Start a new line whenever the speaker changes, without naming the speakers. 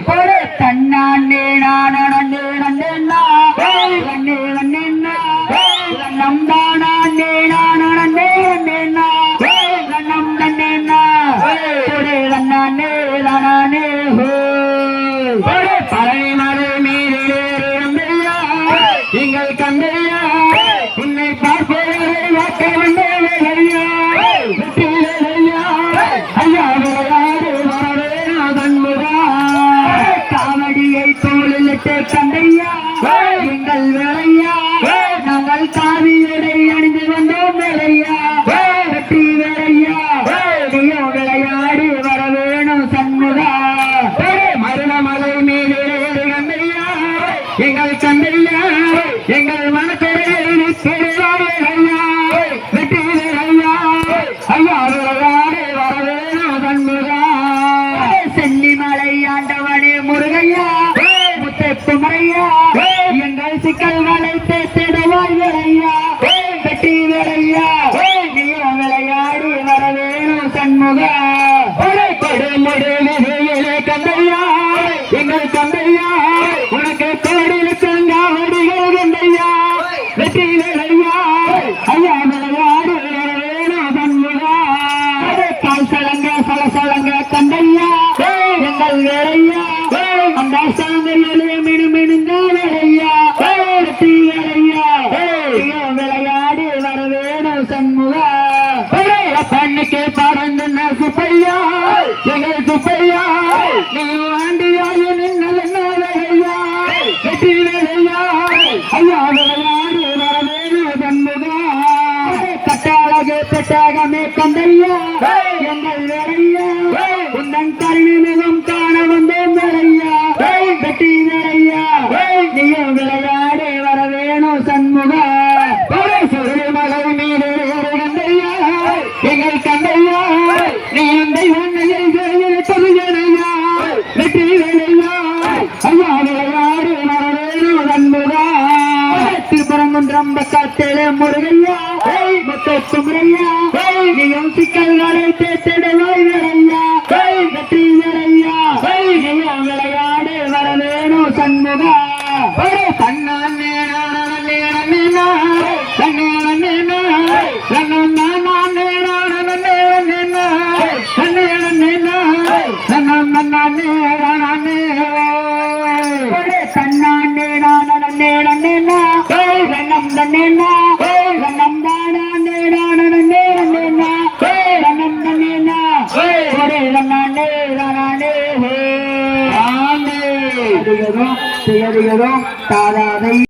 தன்னானே நானே நன்னே நன்னேன்னா நன்னே நன்னேன்னா நன்னம் தானே நானே நன்னே நன்னேன்னா நன்னம் நன்னேன்னா நன்னானே தானே ஹோ பழனி மலை மீது எங்கள் கந்தையா உன்னை பார்ப்பவரை வாக்க வந்தேன் ஐயா ஐயா விளையாடு வரவேணாதன்முகா காவடியை தோளிலிட்டு கந்தையா எங்கள் வேலையா நாங்கள் காவியடை அணிந்து வந்தோம் வேலையா வெற்றி வேலையா நீயோ விளையாடி வரவேணும் சண்முகா மருணமலை மீது கந்தையா எங்கள் கந்தையா எங்கள் மனக்கரையில் ஐயா வெற்றி ஐயா ஐயா விளையாடு வரவேணும் சண்முகா சென்னிமலை ஆண்டவனே முருகையா முத்தை குமரையா எங்கள் சிக்கல்களை தேத்திடுவாய் வேலையா வெற்றி வேலையா நீயோ விளையாடி வரவேணும் சண்முகா கொடுமுடி விதையிலே கந்தையா எங்கள் கந்தையா உனக்கு கோடியில் செங்காவடிகள் கந்தையா வெற்றி வேலையா ஐயா விளையாடு வரவேணும் சண்முகா கால் சலங்க சலசலங்க கந்தையா எங்கள் வேலையா அந்த சாங்கையிலே மினுமினுங்க வேலையா வெற்றி வேலையா விளையாடி வரவேணும் சண்முகா கண்ணுக்கு பறந்துன சுப்பையா எங்கள் சுப்பையா நீ ஆண்டியாயு நின்ன வேலையா வெற்றி வேலையா ஐயா விளையாடி வரவேணும் சண்முகா கட்டாளகு பெட்டாகமே கந்தையா எங்கள் வேலையா உந்தன் கருணி முகம் காண வந்தோம் வேலையா வெற்றி வேலையா நீயோ விளையாடி வரவேணும் சண்முகா சுருமலை மீது கந்தையா எங்கள் கந்தையா நீ அந்த உன்னையை செய்யலையா வெற்றி வேலையா ஐயா விளையாடி வரவேணும் சண்முகா திருப்பரங்குன்றம் பக்கத்திலே முருகையா முத்தை குமரையா நீயும் சிக்கல்களை தேத்திடுவாய் வேலையா வெற்றி வேலையா நீயும் விளையாடு வரவேணும் சண்முகா தன்னானே நானே நன்னேனா நன்னே நன்னேனா நன்னம் நானே நானே நன்னேனா நன்னே நன்னேனா நன்னம் நன்னானே நானே தன்னானே நானே நன்னே நன்னேனா நன்னம் நன்னேனா நன்னம் தானே நானே நன்னே நன்னேனா நன்னம் நன்னேனா ஒரே நன்னானே நானே ஆண்டே அதிகரும் தாராதை